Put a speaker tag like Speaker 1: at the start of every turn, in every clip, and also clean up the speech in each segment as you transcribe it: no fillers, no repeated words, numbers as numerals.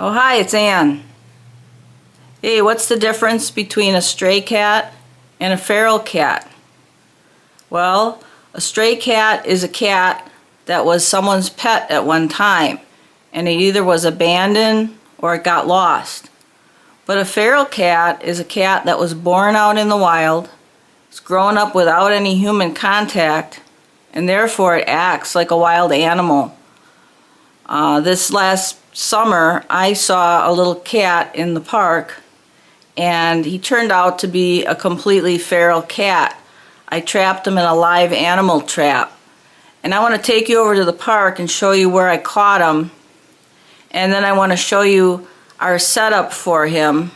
Speaker 1: Oh, hi, it's Ann. Hey, what's the difference between a stray cat and a feral cat? Well, a stray cat is a cat that was someone's pet at one time, and it either was abandoned or it got lost. But a feral cat is a cat that was born out in the wild, it's grown up without any human contact, and therefore it acts like a wild animal. This last summer, I saw a little cat in the park, and he turned out to be a completely feral cat. I trapped him in a live animal trap. And I want to take you over to the park and show you where I caught him. And then I want to show you our setup for him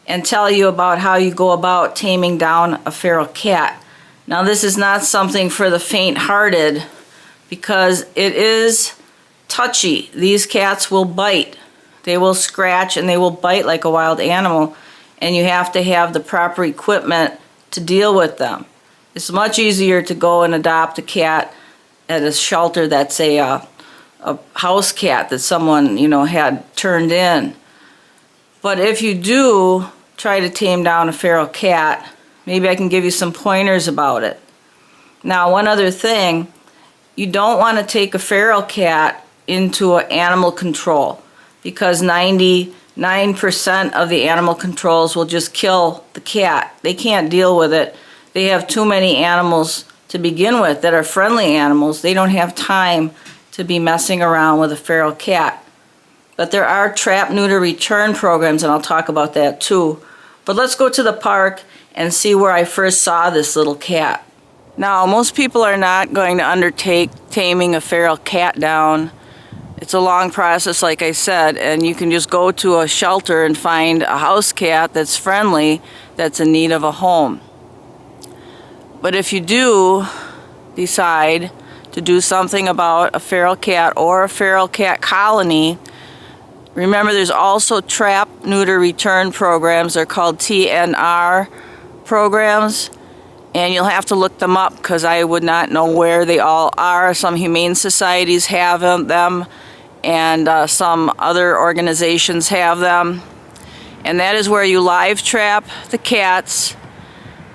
Speaker 1: and tell you about how you go about taming down a feral cat. Now, this is not something for the faint-hearted because it is touchy. These cats will bite. They will scratch and they will bite like a wild animal, and you have to have the proper equipment to deal with them. It's much easier to go and adopt a cat at a shelter that's a house cat that someone, had turned in. But if you do try to tame down a feral cat, maybe I can give you some pointers about it. Now, one other thing, you don't want to take a feral cat into animal control because 99% of the animal controls will just kill the cat. They can't deal with it. They have too many animals to begin with that are friendly animals. They don't have time to be messing around with a feral cat. But there are trap, neuter, return programs, and I'll talk about that too. But let's go to the park and see where I first saw this little cat. Now, most people are not going to undertake taming a feral cat down. It's a long process, like I said, and you can just go to a shelter and find a house cat that's friendly, that's in need of a home. But if you do decide to do something about a feral cat or a feral cat colony, remember there's also trap, neuter, return programs. They're called TNR programs, and you'll have to look them up because I would not know where they all are. Some humane societies have them, and some other organizations have them. And that is where you live trap the cats,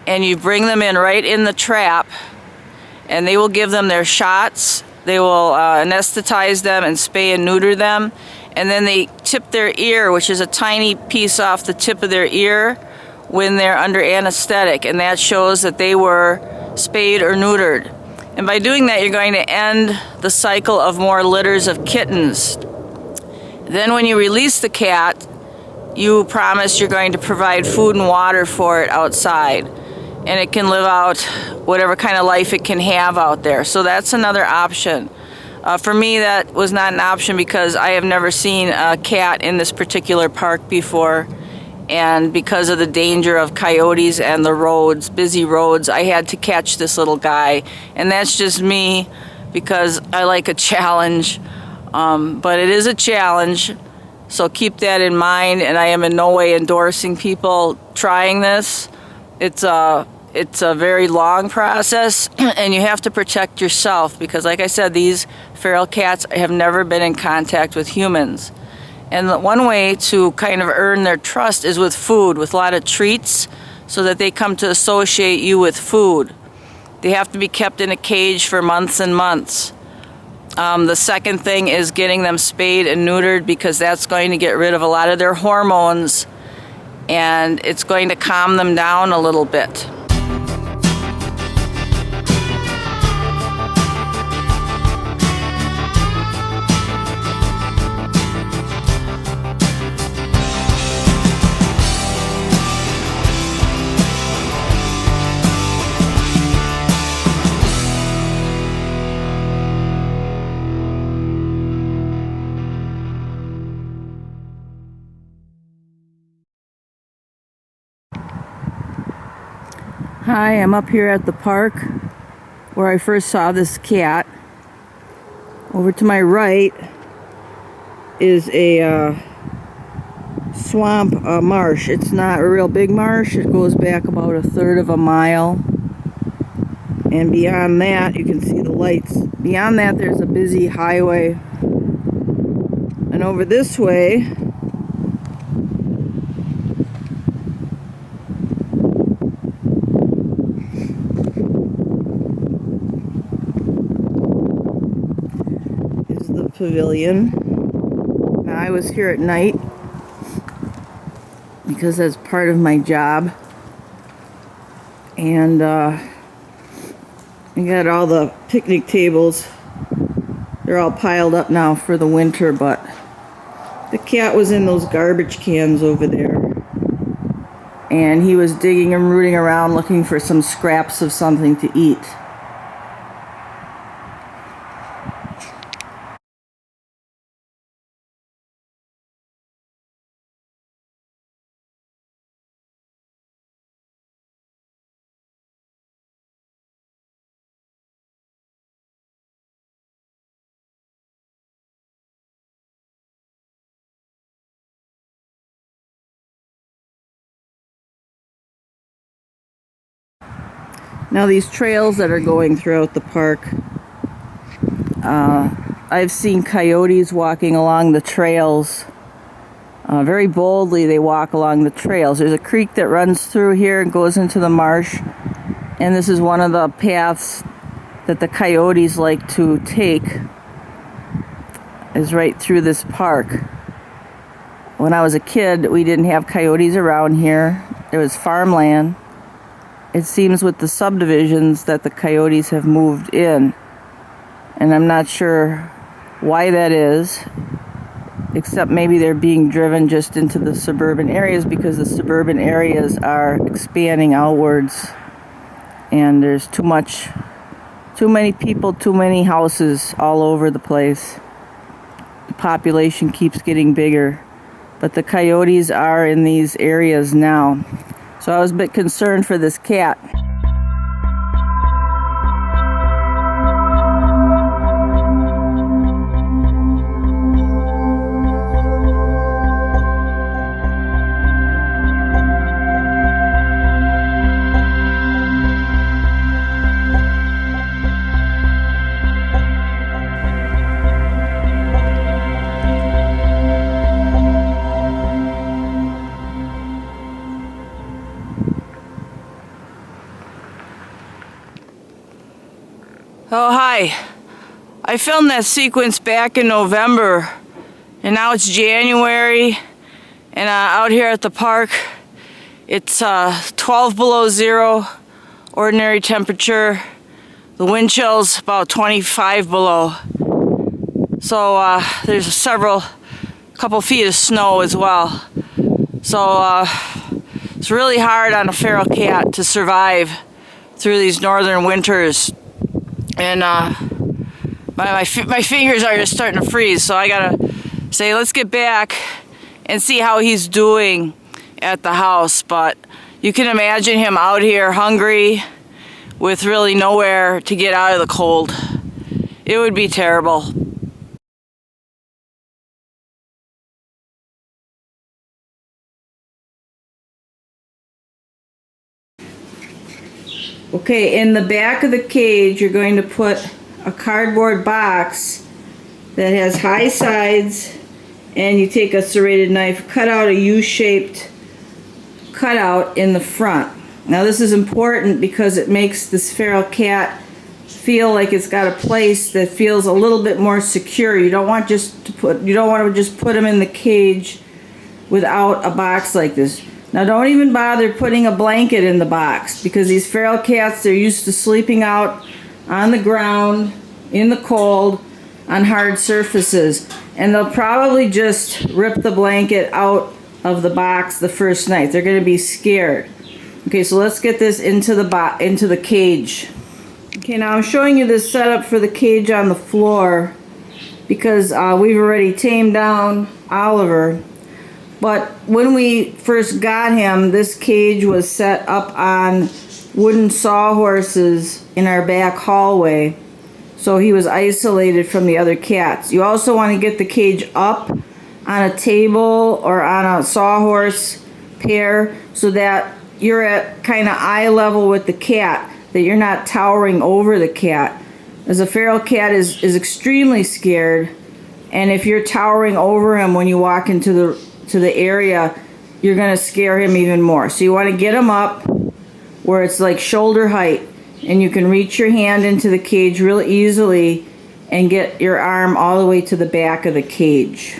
Speaker 1: and you bring them in right in the trap, and they will give them their shots. They will anesthetize them and spay and neuter them, and then they tip their ear, which is a tiny piece off the tip of their ear, when they're under anesthetic, and that shows that they were spayed or neutered. And by doing that, you're going to end the cycle of more litters of kittens. Then when you release the cat, you promise you're going to provide food and water for it outside, and it can live out whatever kind of life it can have out there. So that's another option. For me, that was not an option because I have never seen a cat in this particular park before, and because of the danger of coyotes and the roads, busy roads, I had to catch this little guy. And that's just me because I like a challenge, but it is a challenge, so keep that in mind. And I am in no way endorsing people trying this. It's a very long process, and you have to protect yourself because, like I said, these feral cats have never been in contact with humans. And the one way to kind of earn their trust is with food, with a lot of treats, so that they come to associate you with food. They have to be kept in a cage for months and months. The second thing is getting them spayed and neutered because that's going to get rid of a lot of their hormones, and it's going to calm them down a little bit. Hi, I'm up here at the park where I first saw this cat. Over to my right is a swamp marsh. It's not a real big marsh. It goes back about a third of a mile. And beyond that, you can see the lights. Beyond that, there's a busy highway. And over this way the pavilion. Now, I was here at night because that's part of my job. And we got all the picnic tables. They're all piled up now for the winter, but the cat was in those garbage cans over there. And he was digging and rooting around looking for some scraps of something to eat. Now these trails that are going throughout the park, I've seen coyotes walking along the trails. Very boldly they walk along the trails. There's a creek that runs through here and goes into the marsh. And this is one of the paths that the coyotes like to take, is right through this park. When I was a kid, we didn't have coyotes around here. There was farmland. It seems with the subdivisions that the coyotes have moved in. And I'm not sure why that is, except maybe they're being driven just into the suburban areas because the suburban areas are expanding outwards. And there's too many people, too many houses all over the place. The population keeps getting bigger. But the coyotes are in these areas now. So I was a bit concerned for this cat. Oh, hi. I filmed that sequence back in November, and now it's January, and out here at the park, it's 12 below zero, ordinary temperature. The wind chill's about 25 below. So there's couple feet of snow as well. So it's really hard on a feral cat to survive through these northern winters. And my fingers are just starting to freeze, so I gotta say, let's get back and see how he's doing at the house. But you can imagine him out here hungry with really nowhere to get out of the cold. It would be terrible. Okay, in the back of the cage, you're going to put a cardboard box that has high sides, and you take a serrated knife, cut out a U-shaped cutout in the front. Now this is important because it makes this feral cat feel like it's got a place that feels a little bit more secure. You don't want to just put him in the cage without a box like this. Now don't even bother putting a blanket in the box, because these feral cats, they're used to sleeping out on the ground, in the cold, on hard surfaces. And they'll probably just rip the blanket out of the box the first night. They're going to be scared. Okay, so let's get this into the cage. Okay, now I'm showing you this setup for the cage on the floor because we've already tamed down Oliver. But when we first got him, this cage was set up on wooden sawhorses in our back hallway. So he was isolated from the other cats. You also want to get the cage up on a table or on a sawhorse pair so that you're at kind of eye level with the cat, that you're not towering over the cat. As a feral cat is extremely scared, and if you're towering over him when you walk into the area, you're going to scare him even more. So you want to get him up where it's like shoulder height, and you can reach your hand into the cage real easily and get your arm all the way to the back of the cage.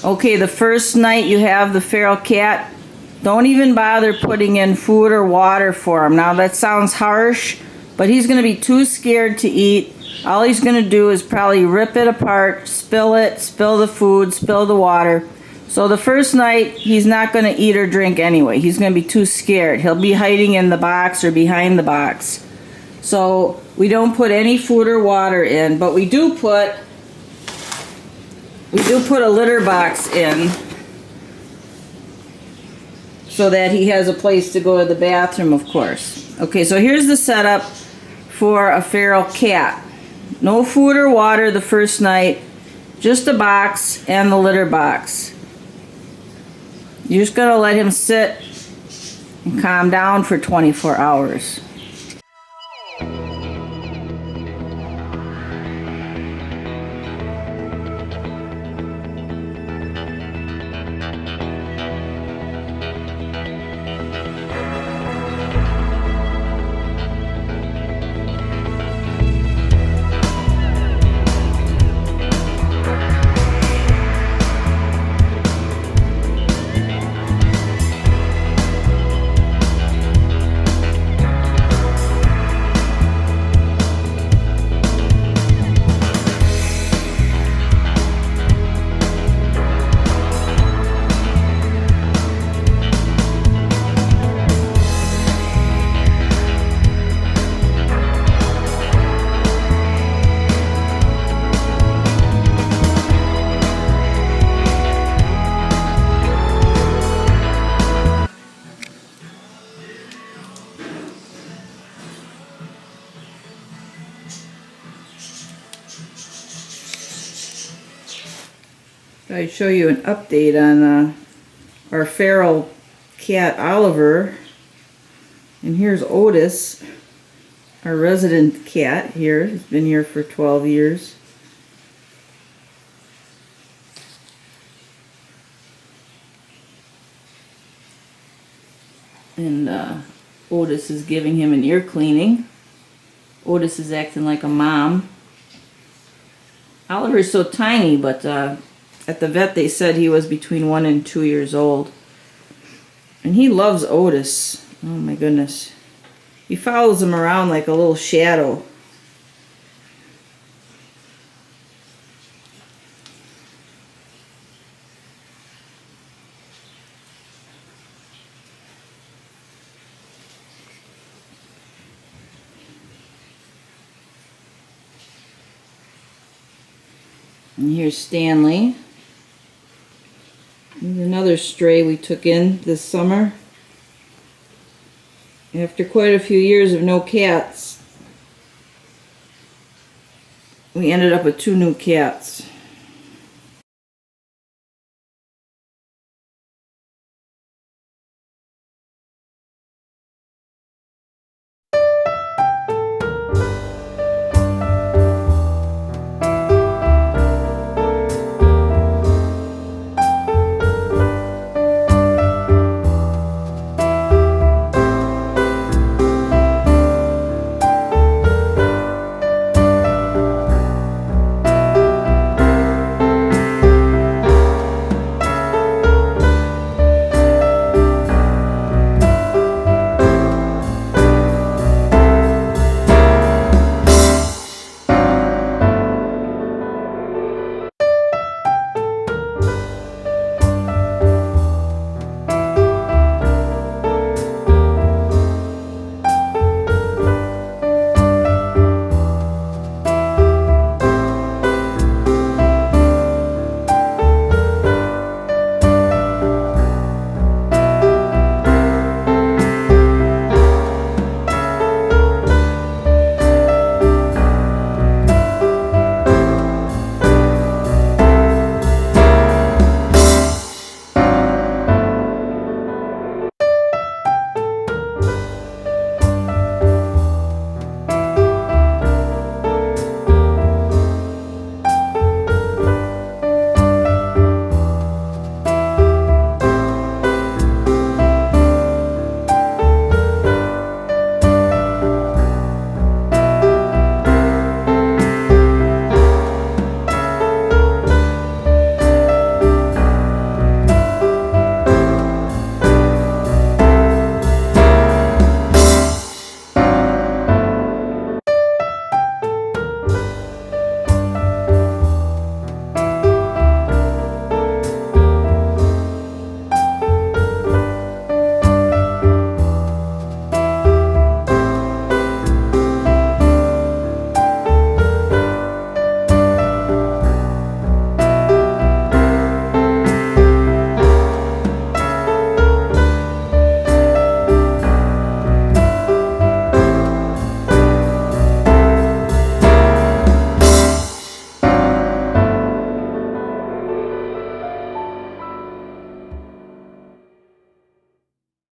Speaker 1: Okay, the first night you have the feral cat, don't even bother putting in food or water for him. Now that sounds harsh, but he's going to be too scared to eat. All he's going to do is probably rip it apart, spill the food, spill the water. So the first night, he's not going to eat or drink anyway. He's going to be too scared. He'll be hiding in the box or behind the box. So we don't put any food or water in, but we do put a litter box in so that he has a place to go to the bathroom, of course. Okay, so here's the setup for a feral cat. No food or water the first night, just a box and the litter box. You're just gonna let him sit and calm down for 24 hours. I show you an update on our feral cat Oliver, and here's Otis, our resident cat here. He's been here for 12 years. And Otis is giving him an ear cleaning. Otis is acting like a mom. Oliver's so tiny, but at the vet they said he was between 1 and 2 years old. And he loves Otis. Oh my goodness. He follows him around like a little shadow. And here's Stanley. Here's another stray we took in this summer. After quite a few years of no cats, we ended up with 2 new cats.